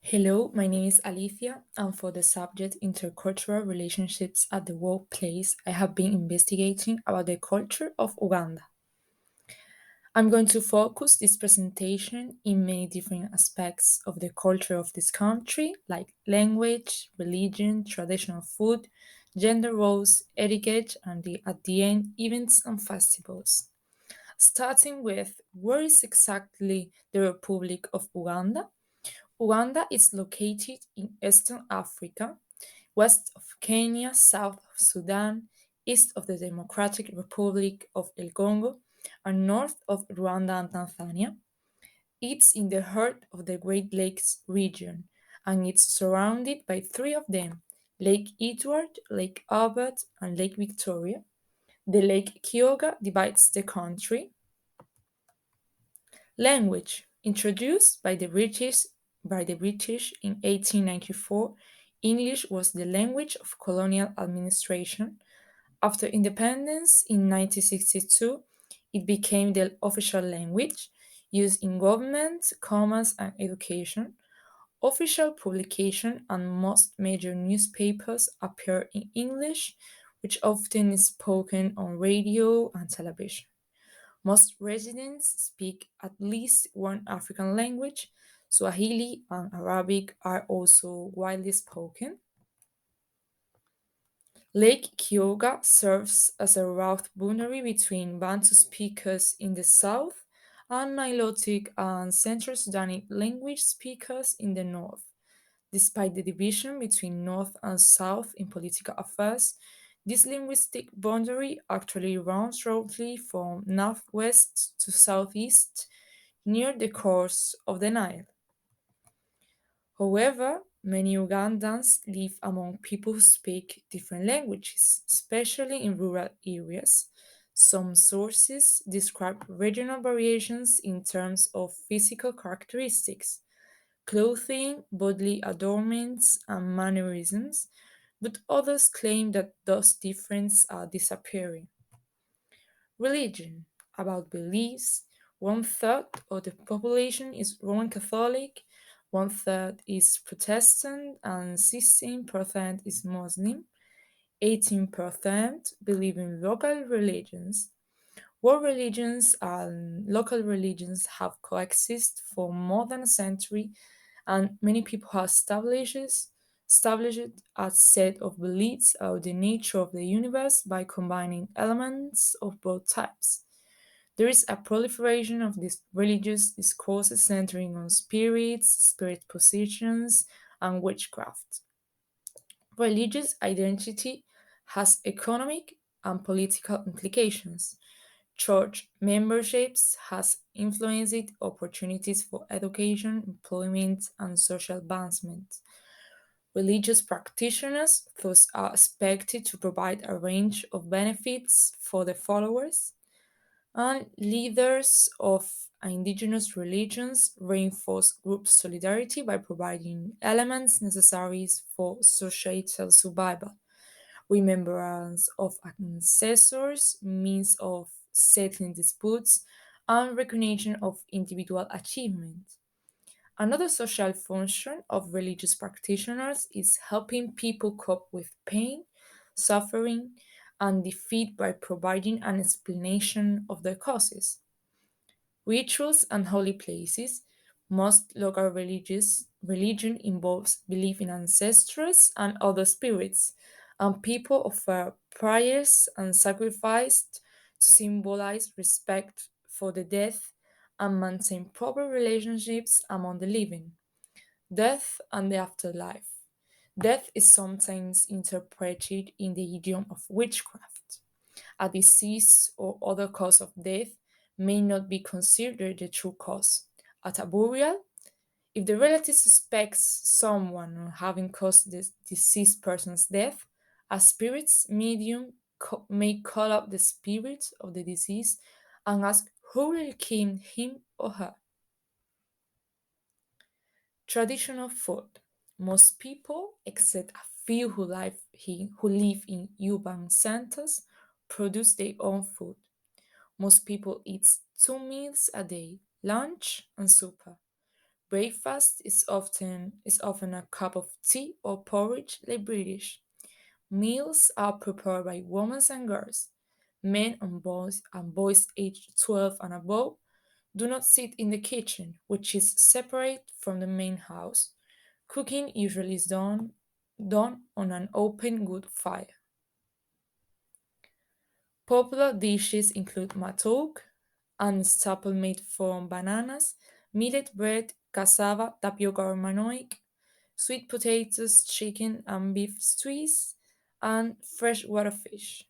Hello, my name is Alicia, and for the subject Intercultural Relationships at the Workplace, I have been investigating about the culture of Uganda. I'm going to focus this presentation in many different aspects of the culture of this country, like language, religion, traditional food, gender roles, etiquette, and at the end, events and festivals. Starting with where is exactly the Republic of Uganda? Uganda is located in Eastern Africa, west of Kenya, south of Sudan, east of the Democratic Republic of the Congo, and north of Rwanda and Tanzania. It's in the heart of the Great Lakes region, and it's surrounded by three of them: Lake Edward, Lake Albert, and Lake Victoria. The Lake Kyoga divides the country. Language introduced by the British in 1894, English was the language of colonial administration. After independence in 1962, it became the official language used in government, commerce, and education. Official publication and most major newspapers appear in English, which often is spoken on radio and television. Most residents speak at least one African language. Swahili and Arabic are also widely spoken. Lake Kyoga serves as a rough boundary between Bantu speakers in the south and Nilotic and Central Sudanic language speakers in the north. Despite the division between North and South in political affairs, this linguistic boundary actually runs roughly from northwest to southeast near the course of the Nile. However, many Ugandans live among people who speak different languages, especially in rural areas. Some sources describe regional variations in terms of physical characteristics, clothing, bodily adornments, and mannerisms, but others claim that those differences are disappearing. Religion, about beliefs, one third of the population is Roman Catholic, one third is Protestant, and 16% is Muslim. 18% believe in local religions. World religions and local religions have coexisted for more than a century, and many people have established a set of beliefs about the nature of the universe by combining elements of both types. There is a proliferation of these religious discourses centering on spirits, spirit positions, and witchcraft. Religious identity has economic and political implications. Church memberships has influenced opportunities for education, employment, and social advancement. Religious practitioners thus are expected to provide a range of benefits for their followers, and leaders of indigenous religions reinforce group solidarity by providing elements necessary for societal survival: remembrance of ancestors, means of settling disputes, and recognition of individual achievement. Another social function of religious practitioners is helping people cope with pain, suffering, and defeat by providing an explanation of their causes. Rituals and holy places. Most local religious religion involves belief in ancestors and other spirits, and people offer prayers and sacrifice to symbolize respect for the dead and maintain proper relationships among the living. Death and the afterlife. Death is sometimes interpreted in the idiom of witchcraft. A disease or other cause of death may not be considered the true cause. At a burial, if the relative suspects someone of having caused the deceased person's death, a spirit's medium may call up the spirit of the deceased and ask who will kill him or her. Traditional food. Most people, except a few who live in urban centers, produce their own food. Most people eat two meals a day, lunch and supper. Breakfast is often a cup of tea or porridge like British. Meals are prepared by women and girls. Men and boys aged 12 and above do not sit in the kitchen, which is separate from the main house. Cooking usually is done on an open wood fire. Popular dishes include matoke, a staple made from bananas, millet bread, cassava, tapioca or manioc, sweet potatoes, chicken and beef stews, and freshwater fish.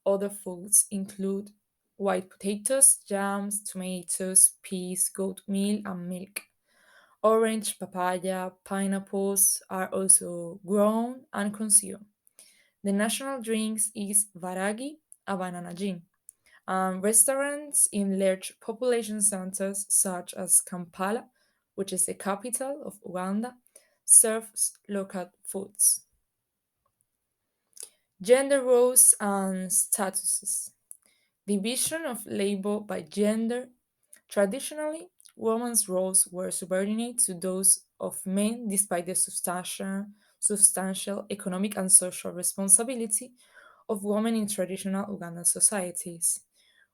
Other foods include white potatoes, jams, tomatoes, peas, goat meal, and milk. Orange, papaya, pineapples are also grown and consumed. The national drinks is varagi, a banana gin. Restaurants in large population centers such as Kampala, which is the capital of Uganda, serves local foods. Gender roles and statuses. Division of labor by gender. Traditionally, women's roles were subordinate to those of men despite the substantial economic and social responsibility of women in traditional Ugandan societies.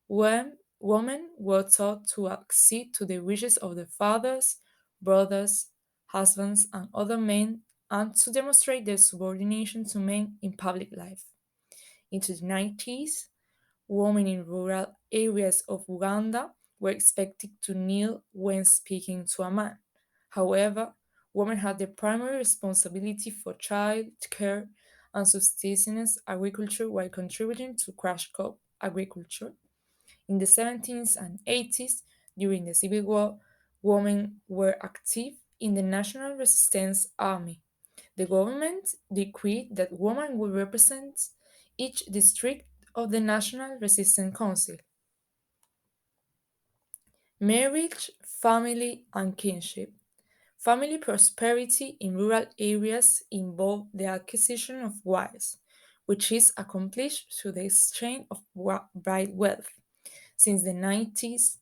When women were taught to accede to the wishes of their fathers, brothers, husbands, and other men, and to demonstrate their subordination to men in public life. Into the 90s, women in rural areas of Uganda were expected to kneel when speaking to a man. However, women had the primary responsibility for child care and subsistence agriculture while contributing to cash crop agriculture. In the 70s and 80s, during the Civil War, women were active in the National Resistance Army. The government decreed that women would represent each district of the National Resistance Council. Marriage, family, and kinship. Family prosperity in rural areas involved the acquisition of wives, which is accomplished through the exchange of bride wealth. Since the 90s,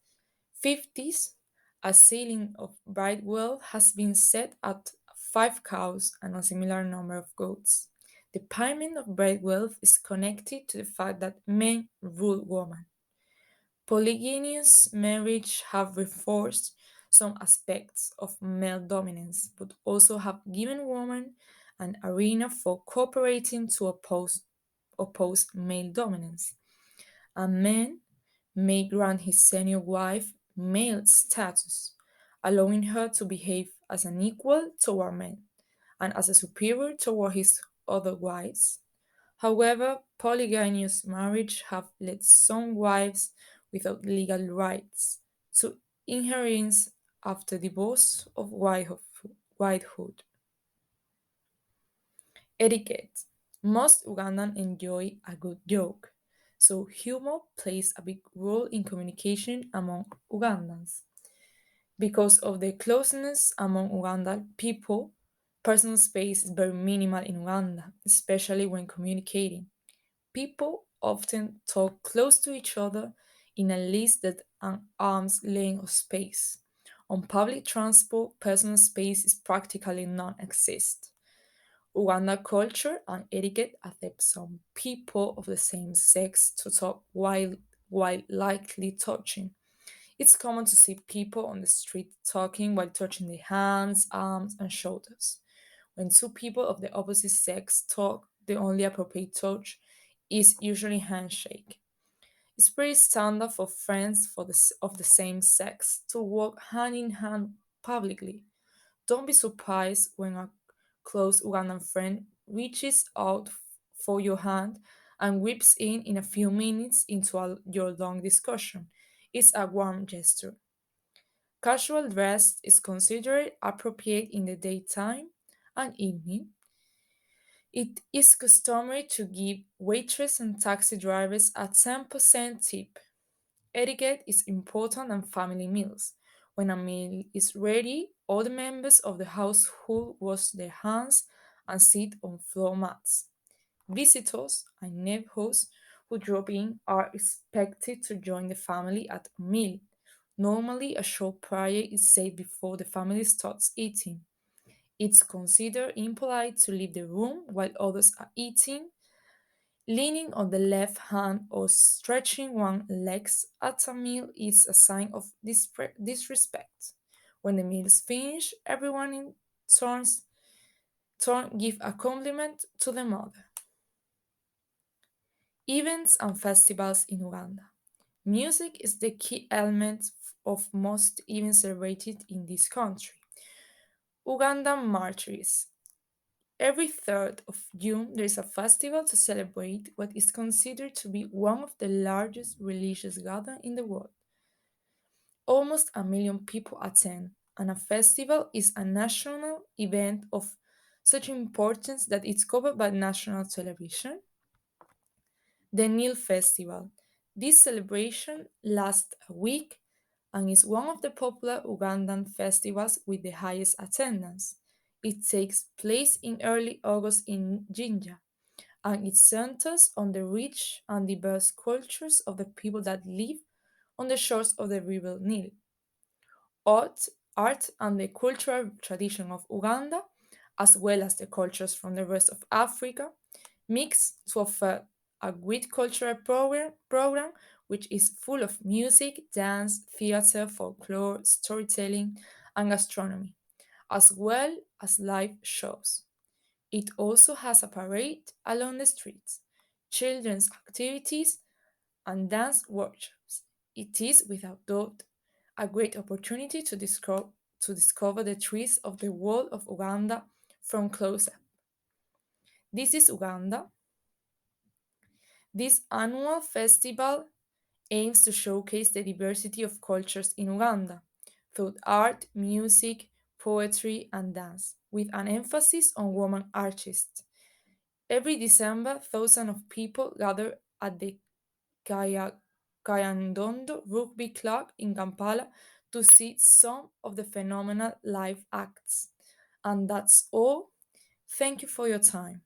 50s, a ceiling of bride wealth has been set at 5 cows and a similar number of goats. The payment of bride wealth is connected to the fact that men rule women. Polygynous marriage have reinforced some aspects of male dominance, but also have given women an arena for cooperating to oppose male dominance. A man may grant his senior wife male status, allowing her to behave as an equal toward men and as a superior toward his other wives. However, polygynous marriage have led some wives without legal rights to inheritance after divorce of wifehood. Etiquette. Most Ugandan enjoy a good joke, so humor plays a big role in communication among Ugandans. Because of the closeness among Ugandan people, personal space is very minimal in Uganda, especially when communicating. People often talk close to each other in at least that an arm's length of space. On public transport, personal space is practically non-existent. Uganda culture and etiquette accept some people of the same sex to talk while lightly touching. It's common to see people on the street talking while touching their hands, arms, and shoulders. When two people of the opposite sex talk, the only appropriate touch is usually handshake. It's pretty standard for friends of the same sex to walk hand in hand publicly. Don't be surprised when a close Ugandan friend reaches out for your hand and whips in a few minutes into your long discussion. It's a warm gesture. Casual dress is considered appropriate in the daytime and evening. It is customary to give waitresses and taxi drivers a 10% tip. Etiquette is important on family meals. When a meal is ready, all the members of the household wash their hands and sit on floor mats. Visitors and neighbors who drop in are expected to join the family at a meal. Normally, a short prayer is said before the family starts eating. It's considered impolite to leave the room while others are eating. Leaning on the left hand or stretching one's legs at a meal is a sign of disrespect. When the meal is finished, everyone in turn give a compliment to the mother. Events and festivals in Uganda. Music is the key element of most events celebrated in this country. Ugandan martyrs. Every 3rd of June, there is a festival to celebrate what is considered to be one of the largest religious gatherings in the world. Almost a million people attend, and a festival is a national event of such importance that it's covered by national television. The Nil Festival. This celebration lasts a week and is one of the popular Ugandan festivals with the highest attendance. It takes place in early August in Jinja, and it centers on the rich and diverse cultures of the people that live on the shores of the river Nile. Art, art and the cultural tradition of Uganda, as well as the cultures from the rest of Africa, mix to offer a great cultural program which is full of music, dance, theater, folklore, storytelling, and gastronomy, as well as live shows. It also has a parade along the streets, children's activities, and dance workshops. It is, without doubt, a great opportunity to discover the trees of the world of Uganda from close up. This is Uganda. This annual festival aims to showcase the diversity of cultures in Uganda through art, music, poetry, and dance, with an emphasis on women artists. Every December, thousands of people gather at the Kaya, Kayandondo Rugby Club in Kampala to see some of the phenomenal live acts. And that's all. Thank you for your time.